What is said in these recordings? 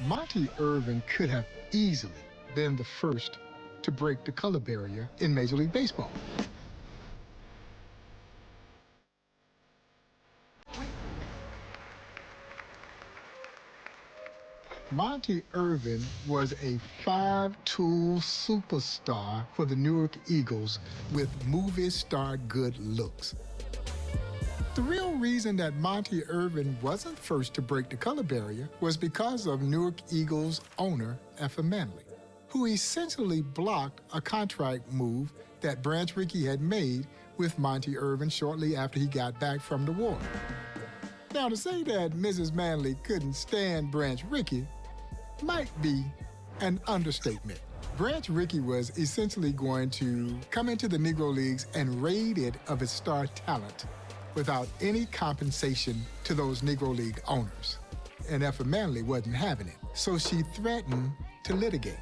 Monte Irvin could have easily been the first to break the color barrier in Major League Baseball. Monte Irvin was a five-tool superstar for the Newark Eagles with movie star good looks. The real reason that Monte Irvin wasn't first to break the color barrier was because of Newark Eagles owner Irvin Manley, who essentially blocked a contract move that Branch Rickey had made with Monte Irvin shortly after he got back from the war. Now, to say that Mrs. Manley couldn't stand Branch Rickey might be an understatement. Branch Rickey was essentially going to come into the Negro Leagues and raid it of its star talent without any compensation to those Negro League owners. And Irvin Manley wasn't having it, so she threatened to litigate.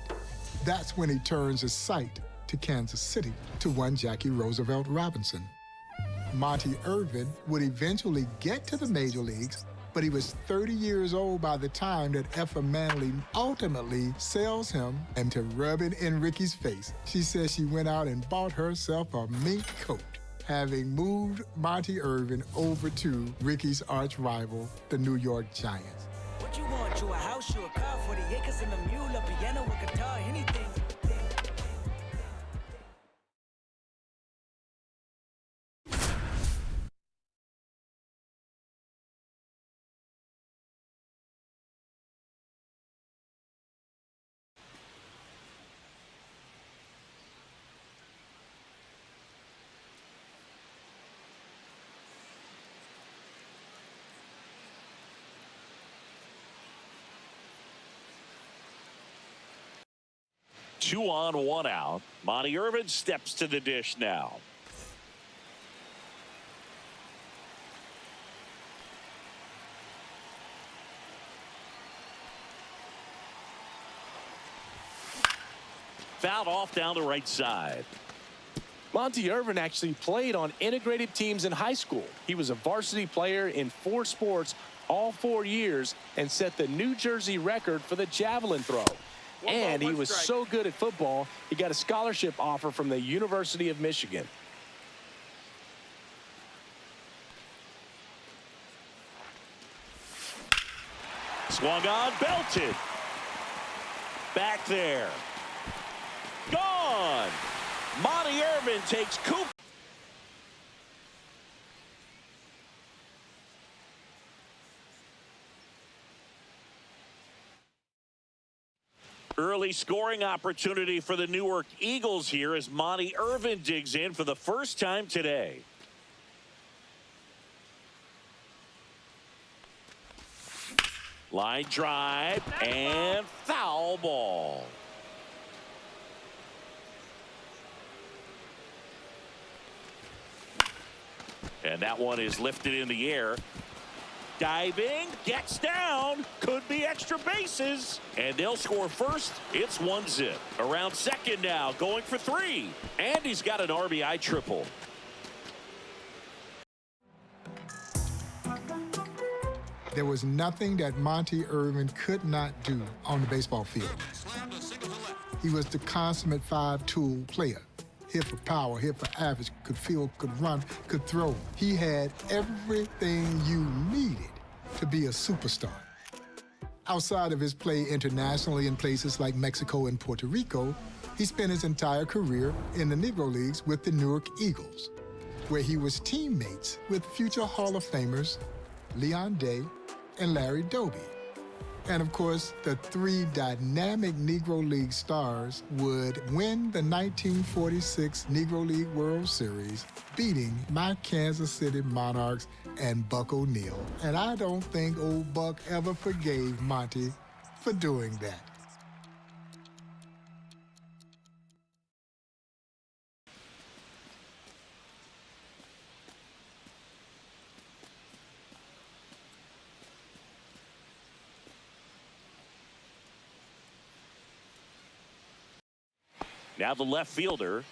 That's when he turns his sight to Kansas City, to one Jackie Roosevelt Robinson. Monte Irvin would eventually get to the major leagues, but he was 30 years old by the time that Irvin Manley ultimately sells him, and to rub it in Rickey's face, she says she went out and bought herself a mink coat, having moved Monte Irvin over to Rickey's arch rival, the New York Giants. What you want? You a house, you a car, 40 acres and a mule, a piano, a guitar, anything. 2 on, 1 out. Monte Irvin steps to the dish now. Fouled off down the right side. Monte Irvin actually played on integrated teams in high school. He was a varsity player in 4 sports all 4 years and set the New Jersey record for the javelin throw. And he was so good at football, he got a scholarship offer from the University of Michigan. Swung on, belted. Back there. Gone. Monte Irvin takes Coop. Early scoring opportunity for the Newark Eagles here as Monte Irvin digs in for the first time today. Line drive and foul ball. And that one is lifted in the air. Diving, gets down, could be extra bases, and they'll score first. It's 1-0. Around second now, going for 3, and he's got an RBI triple. There was nothing that Monte Irvin could not do on the baseball field. He was the consummate 5-tool player. Hit for power, hit for average, could field, could run, could throw. He had everything you needed to be a superstar. Outside of his play internationally in places like Mexico and Puerto Rico, he spent his entire career in the Negro Leagues with the Newark Eagles, where he was teammates with future Hall of Famers Leon Day and Larry Doby. And of course, the 3 dynamic Negro League stars would win the 1946 Negro League World Series, beating my Kansas City Monarchs and Buck O'Neil. And I don't think old Buck ever forgave Monte for doing that. Now the left fielder.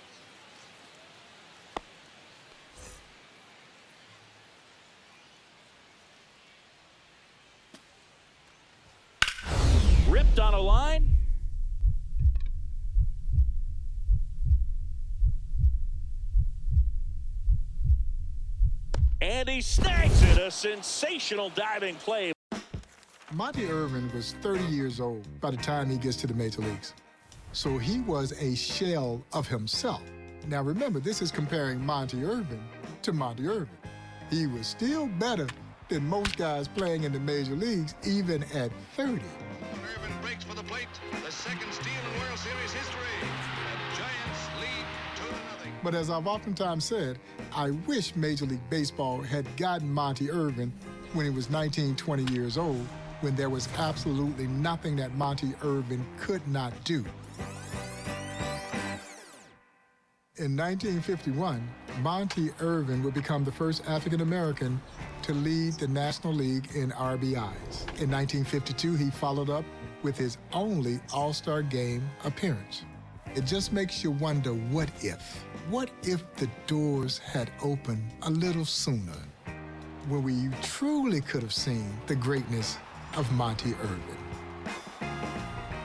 he snags it. A sensational diving play. Monte Irvin was 30 years old by the time he gets to the major leagues. So he was a shell of himself. Now remember, this is comparing Monte Irvin to Monte Irvin. He was still better than most guys playing in the major leagues, even at 30. Irvin breaks for the plate, the second steal in World Series history. The Giants lead 2-0. But as I've oftentimes said, I wish Major League Baseball had gotten Monte Irvin when he was 19, 20 years old, when there was absolutely nothing that Monte Irvin could not do. In 1951, Monte Irvin would become the first African-American to lead the National League in RBIs. In 1952, he followed up with his only All-Star Game appearance. It just makes you wonder, what if? What if the doors had opened a little sooner, where we truly could have seen the greatness of Monte Irvin?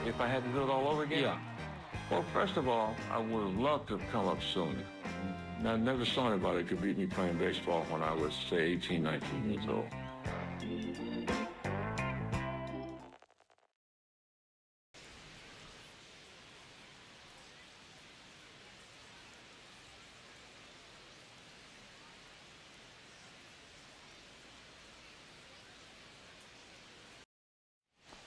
If I had to do it all over again? Yeah. Well, first of all, I would have loved to have come up sooner. Now, I never saw anybody that could beat me playing baseball when I was, say, 18, 19 years old.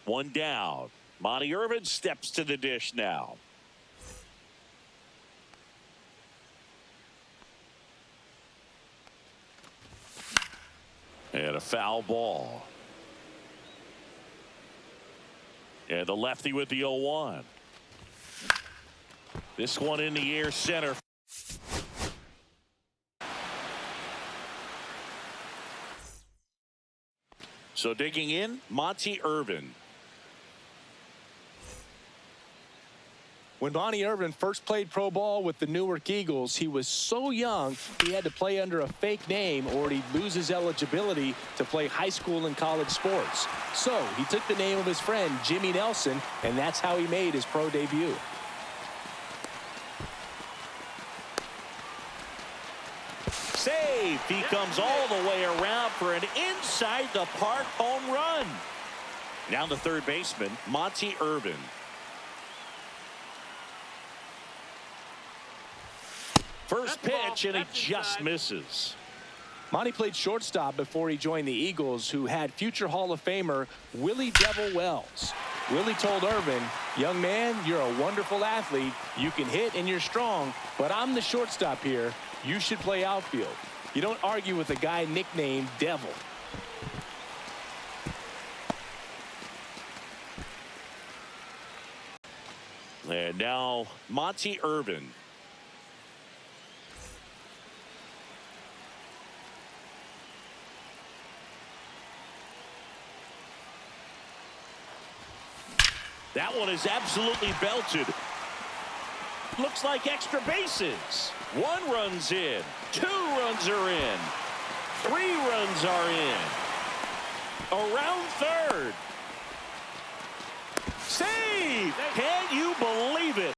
One down. Monte Irvin steps to the dish now. And a foul ball. And the lefty with the 0-1. This one in the air center. So digging in, Monte Irvin. When Monte Irvin first played pro ball with the Newark Eagles, he was so young he had to play under a fake name or he'd lose his eligibility to play high school and college sports. So he took the name of his friend Jimmy Nelson, and that's how he made his pro debut. Save. He comes all the way around for an inside the park home run. Now the third baseman, Monte Irvin. First pitch, and he just misses. Monte played shortstop before he joined the Eagles, who had future Hall of Famer Willie Devil Wells. Willie told Irvin, "Young man, you're a wonderful athlete. You can hit and you're strong, but I'm the shortstop here. You should play outfield. You don't argue with a guy nicknamed Devil." And now Monte Irvin. That one is absolutely belted. Looks like extra bases. 1 run's in. 2 runs are in. 3 runs are in. Around third. Save! Can you believe it?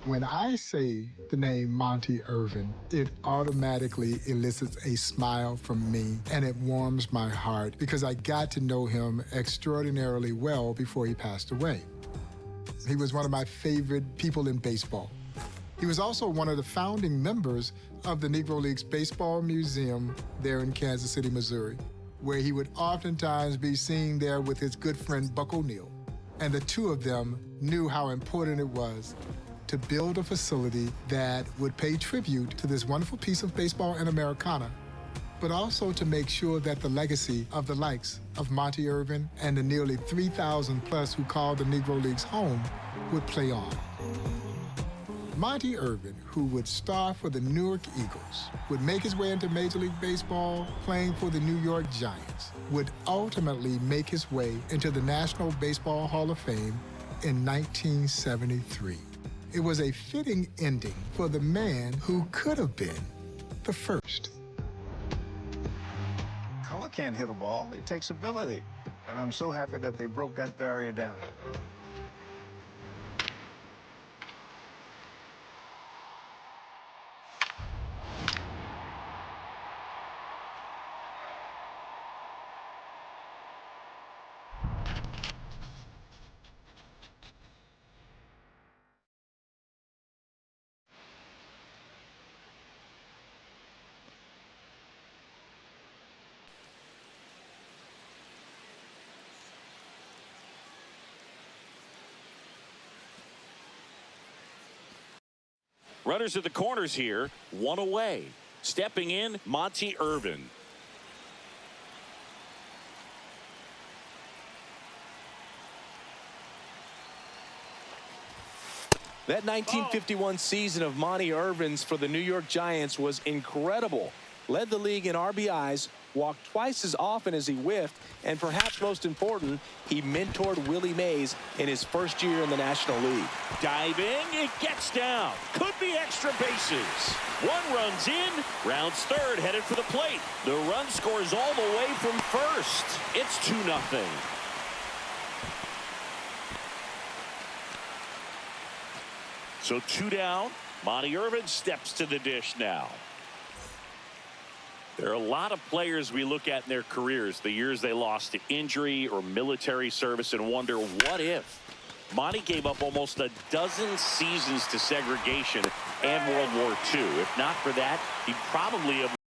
When I say the name Monte Irvin, it automatically elicits a smile from me, and it warms my heart because I got to know him extraordinarily well before he passed away. He was one of my favorite people in baseball. He was also one of the founding members of the Negro Leagues Baseball Museum there in Kansas City, Missouri, where he would oftentimes be seen there with his good friend Buck O'Neill. And the two of them knew how important it was to build a facility that would pay tribute to this wonderful piece of baseball and Americana, but also to make sure that the legacy of the likes of Monte Irvin and the nearly 3,000 plus who called the Negro Leagues home would play on. Monte Irvin, who would star for the Newark Eagles, would make his way into Major League Baseball playing for the New York Giants, would ultimately make his way into the National Baseball Hall of Fame in 1973. It was a fitting ending for the man who could have been the first. can't hit a ball. It takes ability. And I'm so happy that they broke that barrier down. Runners at the corners here, one away. Stepping in, Monte Irvin. That 1951 season of Monte Irvin's for the New York Giants was incredible. Led the league in RBIs, walked twice as often as he whiffed, and perhaps most important, he mentored Willie Mays in his first year in the National League. Diving, it gets down. Could be extra bases. One runs in, rounds third, headed for the plate. The run scores all the way from first. It's 2-0. So 2 down. Monte Irvin steps to the dish now. There are a lot of players we look at in their careers, the years they lost to injury or military service, and wonder, what if? Monte gave up almost a dozen seasons to segregation and World War II. If not for that, he'd probably have